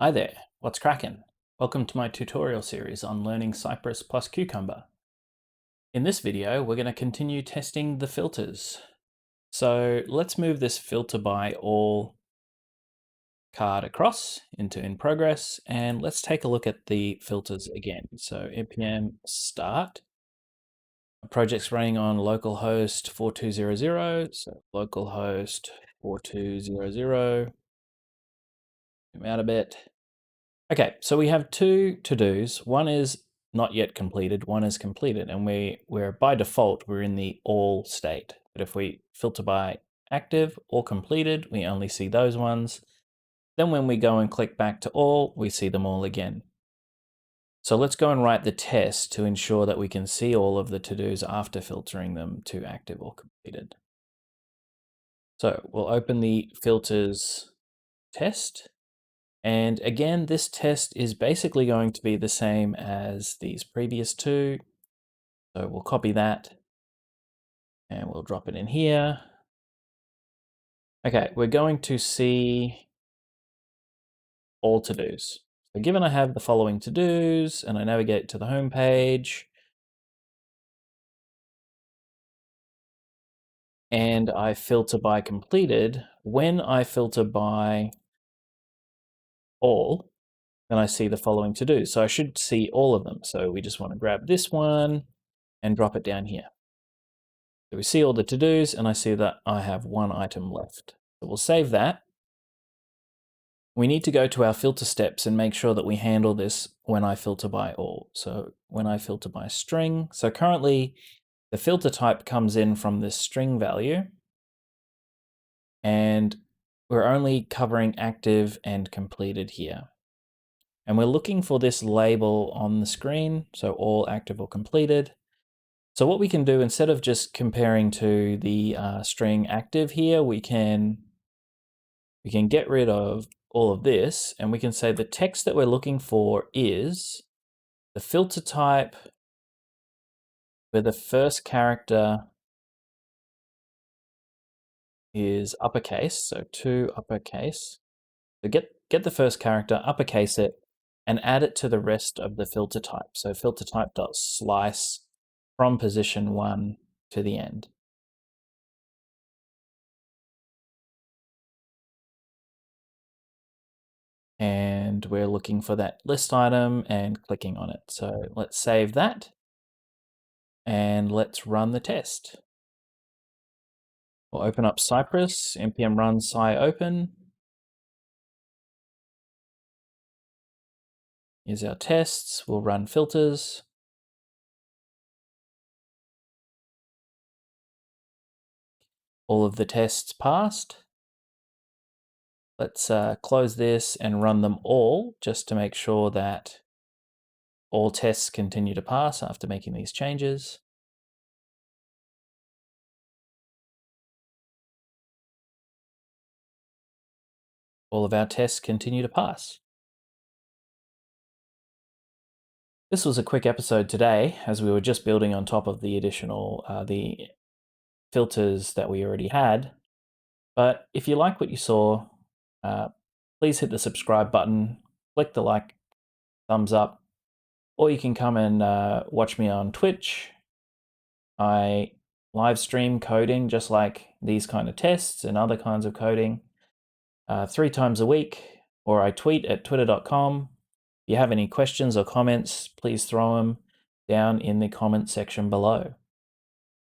Hi there, what's crackin'? Welcome to my tutorial series on learning Cypress plus Cucumber. In this video, we're going to continue testing the filters. So let's move this filter by all card across into in progress, and let's take a look at the filters again. So npm start. The project's running on localhost 4200, so localhost 4200. Zoom out a bit. Okay, so we have two to-dos. One is not yet completed, one is completed, and we're by default, we're in the all state. But if we filter by active or completed, we only see those ones. Then when we go and click back to all, we see them all again. So let's go and write the test to ensure that we can see all of the to-dos after filtering them to active or completed. So we'll open the filters test. And again, this test is basically going to be the same as these previous two. So we'll copy that and we'll drop it in here. Okay, we're going to see all to-dos. So given I have the following to-dos and I navigate to the home page and I filter by completed, when I filter by all, then I see the following to-dos. So I should see all of them. So we just want to grab this one and drop it down here. So we see all the to-dos and I see that I have one item left. So we'll save that. We need to go to our filter steps and make sure that we handle this when I filter by all. So when I filter by string, so currently the filter type comes in from this string value and we're only covering active and completed here. And we're looking for this label on the screen, so all active or completed. So what we can do, instead of just comparing to the string active here, we can get rid of all of this and we can say the text that we're looking for is the filter type where the first character is uppercase, so to uppercase. So get the first character, uppercase it, and add it to the rest of the filter type. So filter type dot slice from position 1 to the end. And we're looking for that list item and clicking on it. So let's save that and let's run the test. We'll open up Cypress, npm run sciopen. Here's our tests. We'll run filters. All of the tests passed. Let's close this and run them all just to make sure that all tests continue to pass after making these changes. All of our tests continue to pass. This was a quick episode today, as we were just building on top of the additional the filters that we already had. But if you like what you saw, please hit the subscribe button, click the like, thumbs up, or you can come and watch me on Twitch. I live stream coding just like these kind of tests and other kinds of coding 3 times a week, or I tweet at twitter.com. If you have any questions or comments, please throw them down in the comment section below.